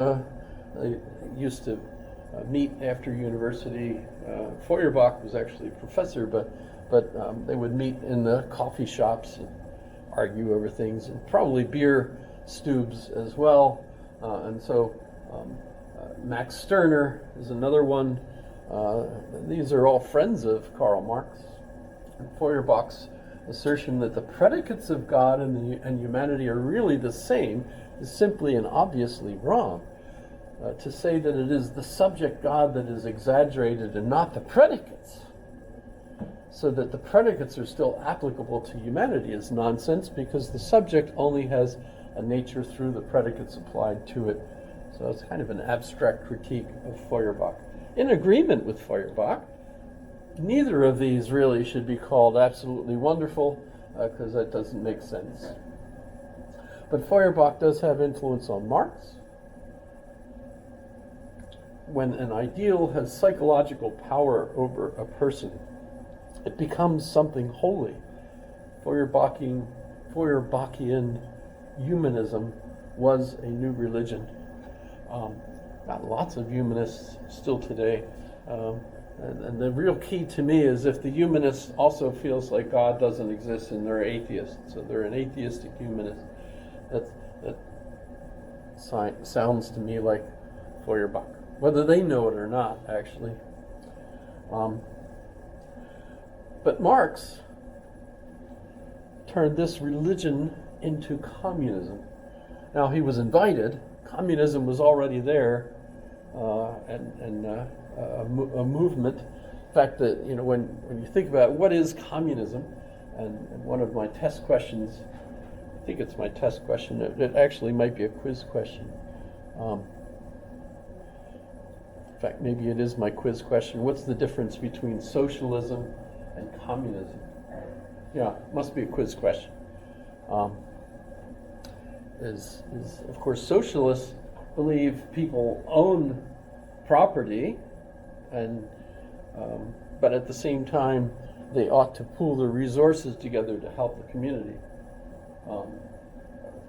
They used to meet after university. Feuerbach was actually a professor, but they would meet in the coffee shops and argue over things, and probably beer stubs as well. And so Max Stirner is another one. These are all friends of Karl Marx. And Feuerbach's assertion that the predicates of God and humanity are really the same is simply and obviously wrong. To say that it is the subject God that is exaggerated and not the predicates, so that the predicates are still applicable to humanity, is nonsense, because the subject only has a nature through the predicates applied to it. So it's kind of an abstract critique of Feuerbach. In agreement with Feuerbach, neither of these really should be called absolutely wonderful, because that doesn't make sense. But Feuerbach does have influence on Marx. When an ideal has psychological power over a person, it becomes something holy. Feuerbachian humanism was a new religion. Got lots of humanists still today. And the real key to me is if the humanist also feels like God doesn't exist and they're atheists, so they're an atheistic humanist. That sounds to me like Feuerbach, whether they know it or not, actually. But Marx turned this religion into communism. Now, he was invited. Communism was already there, and a movement. In fact, that when you think about what is communism, and one of my test questions, I think it's my test question. It actually might be a quiz question. In fact, maybe it is my quiz question. What's the difference between socialism and communism? Yeah, must be a quiz question. Is of course, socialists believe people own property, and but at the same time they ought to pool their resources together to help the community.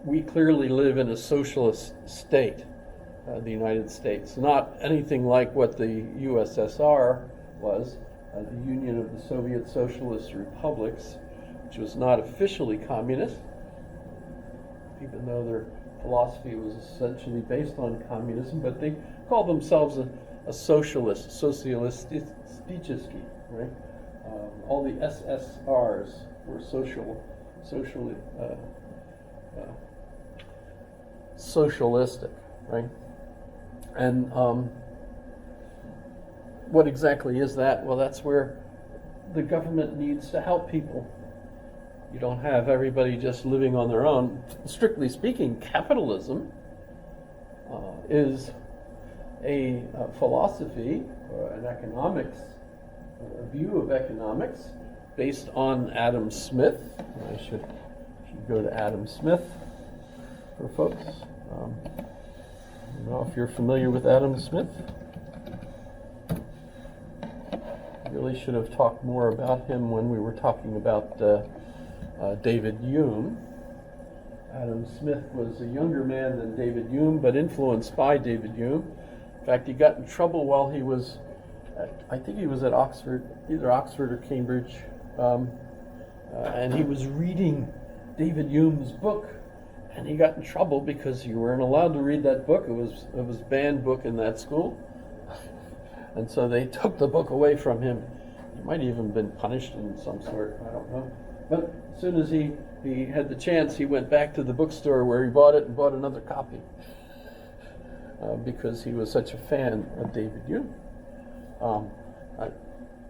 We clearly live in a socialist state, the United States, not anything like what the USSR was, the Union of the Soviet Socialist Republics, which was not officially communist, even though their philosophy was essentially based on communism, but they called themselves a socialist, socialistiski, right? All the SSRs were socialistic, right? And what exactly is that? Well, that's where the government needs to help people. You don't have everybody just living on their own. Strictly speaking, capitalism is a philosophy, or an economics, a view of economics based on Adam Smith. I should go to Adam Smith for folks. I don't know if you're familiar with Adam Smith. Really should have talked more about him when we were talking about David Hume. Adam Smith was a younger man than David Hume, but influenced by David Hume. In fact, he got in trouble while he was, I think he was at Oxford, either Oxford or Cambridge, and he was reading David Hume's book, and he got in trouble because you weren't allowed to read that book. It was a banned book in that school, and so they took the book away from him. He might have even been punished in some sort, I don't know. But as soon as he had the chance, he went back to the bookstore where he bought it and bought another copy because he was such a fan of David Hume.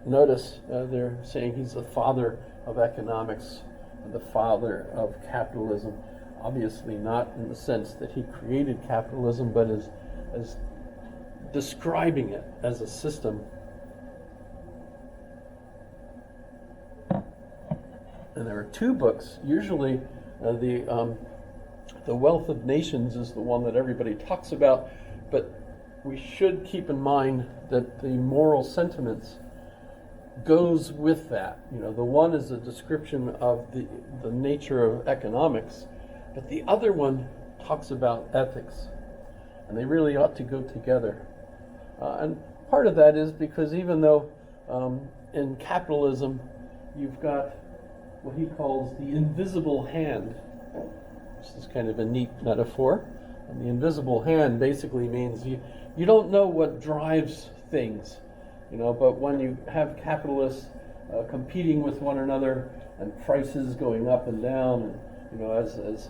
Notice they're saying he's the father of economics, the father of capitalism. Obviously not in the sense that he created capitalism, but as describing it as a system. And there are two books. Usually the Wealth of Nations is the one that everybody talks about, but we should keep in mind that the moral sentiments goes with that. The one is a description of the nature of economics, but the other one talks about ethics. and they really ought to go together. And part of that is because even though in capitalism you've got what he calls the invisible hand, this is kind of a neat metaphor, and the invisible hand basically means you don't know what drives things, but when you have capitalists competing with one another and prices going up and down, as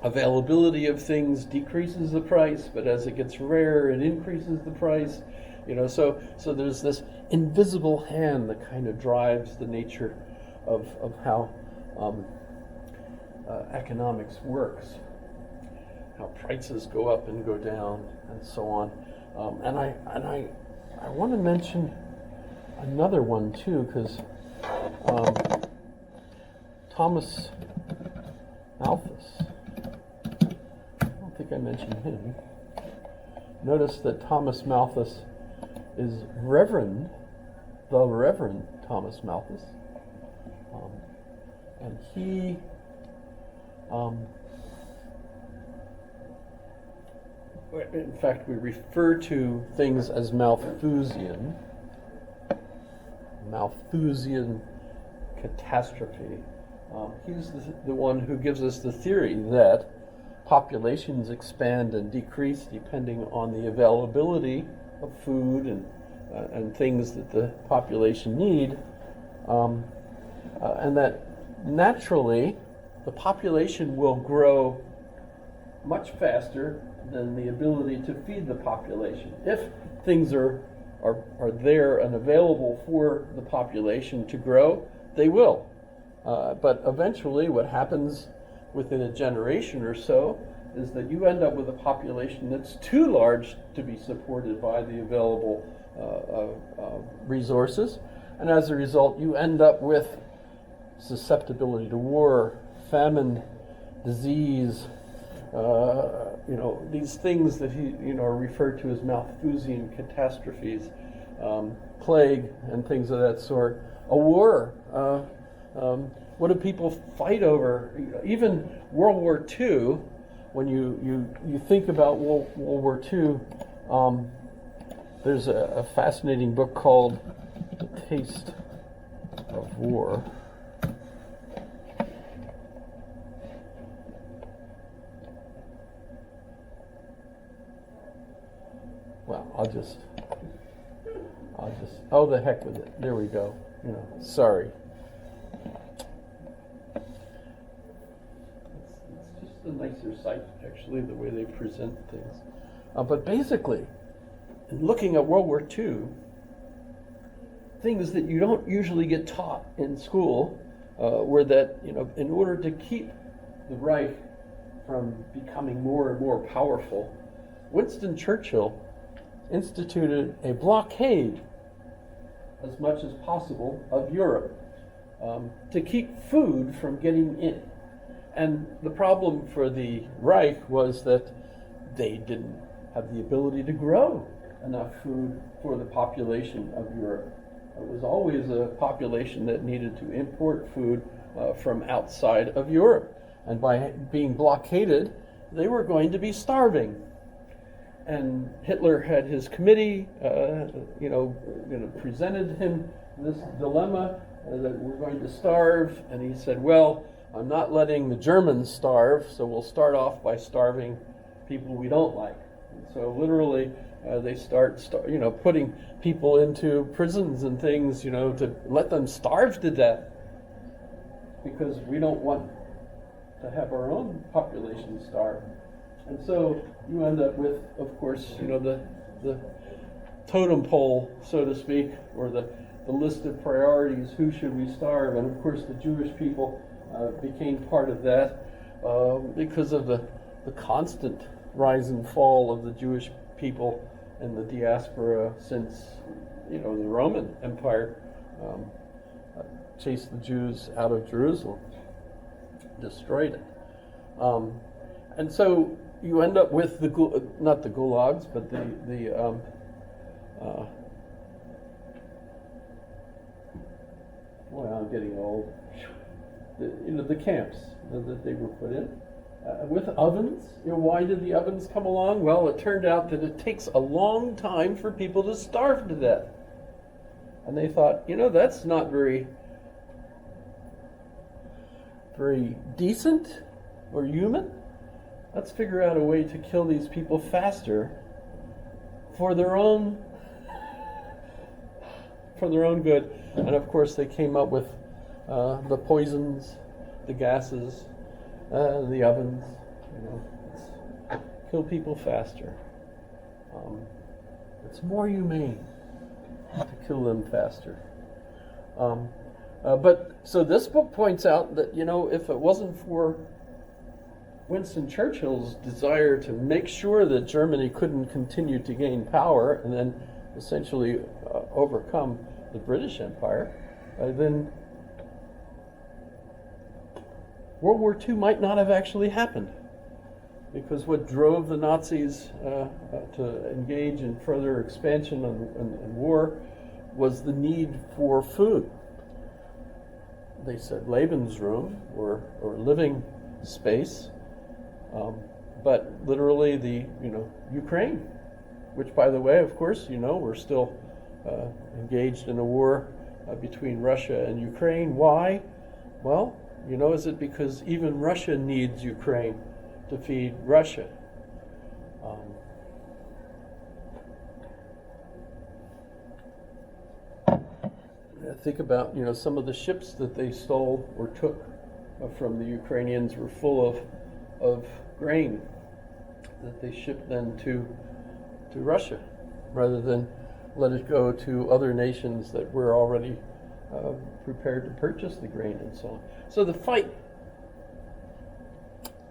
availability of things decreases the price, but as it gets rare, it increases the price. So there's this invisible hand that kind of drives the nature of how economics works, how prices go up and go down, and so on. And I want to mention another one too, because Thomas Malthus. I don't think I mentioned him. Notice that Thomas Malthus is the Reverend Thomas Malthus, and he in fact, we refer to things as Malthusian catastrophe. He's the one who gives us the theory that populations expand and decrease depending on the availability of food and things that the population need, and that naturally the population will grow much faster than the ability to feed the population. If things are there and available for the population to grow, they will. But eventually what happens within a generation or so is that you end up with a population that's too large to be supported by the available resources, and as a result you end up with susceptibility to war, famine, disease, these things that are referred to as Malthusian catastrophes, plague and things of that sort. A war. What do people fight over? Even World War II, when you think about World War II, there's a fascinating book called The Taste of War. Well, I'll just, oh, the heck with it. There we go. Sorry. It's just a nicer site, actually, the way they present things. But basically, in looking at World War II, things that you don't usually get taught in school were that, in order to keep the Reich from becoming more and more powerful, Winston Churchill instituted a blockade as much as possible of Europe to keep food from getting in. And the problem for the Reich was that they didn't have the ability to grow enough food for the population of Europe. It was always a population that needed to import food from outside of Europe. And by being blockaded, they were going to be starving. And Hitler had his committee, presented him this dilemma that we're going to starve. And he said, well, I'm not letting the Germans starve, so we'll start off by starving people we don't like. And so literally, they start putting people into prisons and things, to let them starve to death, because we don't want to have our own population starve. And so you end up with, of course, the totem pole, so to speak, or the list of priorities. Who should we starve? And of course, the Jewish people became part of that because of the constant rise and fall of the Jewish people in the diaspora since, the Roman Empire chased the Jews out of Jerusalem, destroyed it. And so you end up with not the gulags, but I'm getting old. The camps that they were put in. with ovens. Why did the ovens come along? Well, it turned out that it takes a long time for people to starve to death. And they thought, that's not very decent or human. Let's figure out a way to kill these people faster for their own good. And of course they came up with the poisons, the gases, the ovens. Kill people faster. It's more humane to kill them faster. But so this book points out that if it wasn't for Winston Churchill's desire to make sure that Germany couldn't continue to gain power and then essentially overcome the British Empire, then World War II might not have actually happened. Because what drove the Nazis to engage in further expansion and war was the need for food. They said Lebensraum, or living space, but literally the Ukraine, which, by the way, of course, we're still engaged in a war between Russia and Ukraine. Why? Well, is it because even Russia needs Ukraine to feed Russia? Think about some of the ships that they stole or took from the Ukrainians were full of grain that they shipped then to Russia, rather than let it go to other nations that were already prepared to purchase the grain and so on. So the fight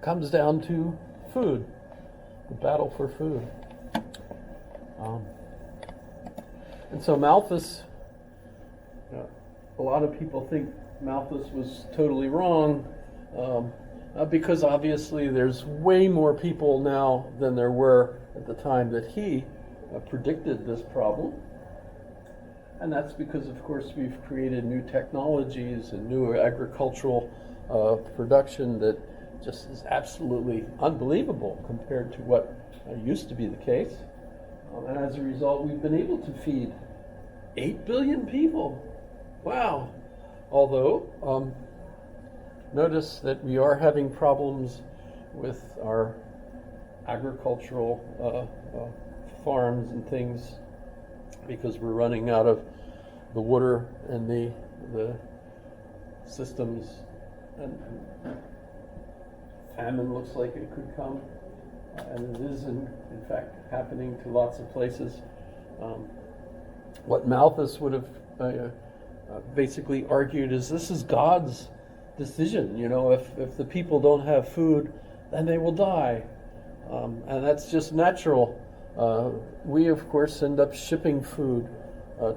comes down to food, the battle for food. And so Malthus, a lot of people think Malthus was totally wrong, because obviously there's way more people now than there were at the time that he predicted this problem. And that's because, of course, we've created new technologies and new agricultural production that just is absolutely unbelievable compared to what used to be the case. And as a result, we've been able to feed 8 billion people. Wow. Although, notice that we are having problems with our agricultural farms and things because we're running out of the water and the systems, and famine looks like it could come, and it is in fact happening to lots of places. What Malthus would have basically argued is this is God's decision. If the people don't have food, then they will die, and that's just natural. We of course end up shipping food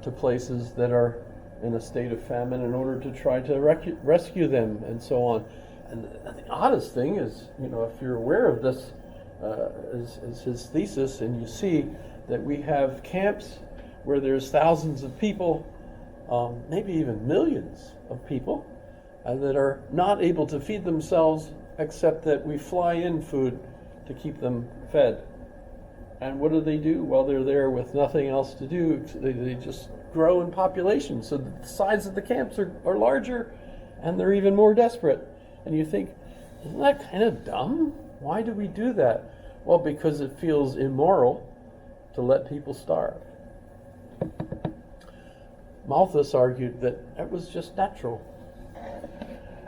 to places that are in a state of famine in order to try to rescue them and so on. And the oddest thing is, if you're aware of this, is his thesis, and you see that we have camps where there's thousands of people, maybe even millions of people, that are not able to feed themselves, except that we fly in food to keep them fed. And what do? Well, they're there with nothing else to do. They just grow in population. So the size of the camps are larger, and they're even more desperate. And you think, isn't that kind of dumb? Why do we do that? Well, because it feels immoral to let people starve. Malthus argued that it was just natural.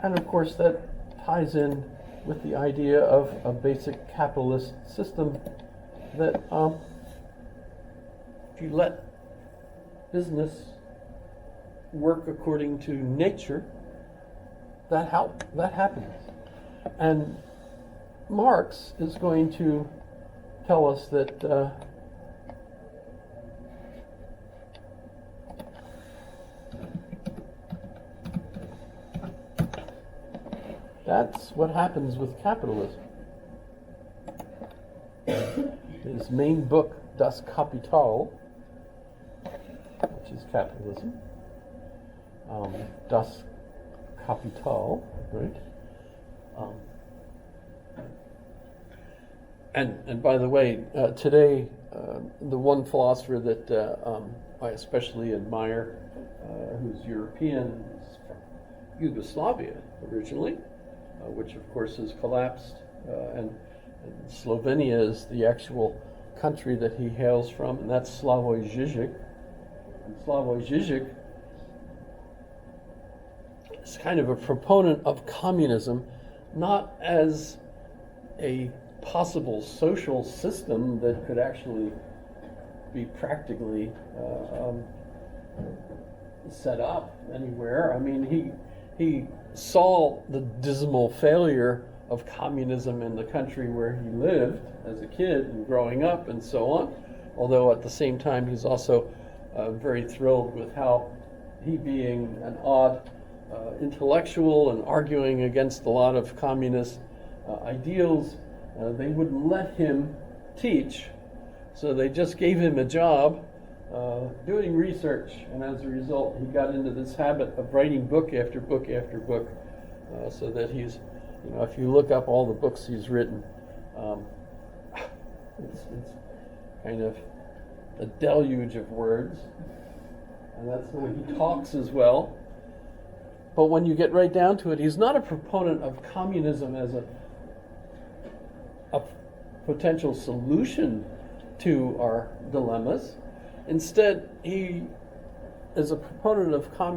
And of course that ties in with the idea of a basic capitalist system that if you let business work according to nature, that happens. And Marx is going to tell us that that's what happens with capitalism. His main book, Das Kapital, which is capitalism, Das Kapital, right? And by the way, today, the one philosopher that I especially admire, who's European, is from Yugoslavia originally, which of course has collapsed, and Slovenia is the actual country that he hails from, and that's Slavoj Žižek. And Slavoj Žižek is kind of a proponent of communism, not as a possible social system that could actually be practically set up anywhere. I mean, he saw the dismal failure of communism in the country where he lived as a kid and growing up and so on, although at the same time he's also very thrilled with how he, being an odd intellectual and arguing against a lot of communist ideals, they wouldn't let him teach, so they just gave him a job doing research, and as a result he got into this habit of writing book after book after book, so that he's, if you look up all the books he's written, it's kind of a deluge of words, and that's the way he talks as well. But when you get right down to it, he's not a proponent of communism as a potential solution to our dilemmas. Instead, he is a proponent of communism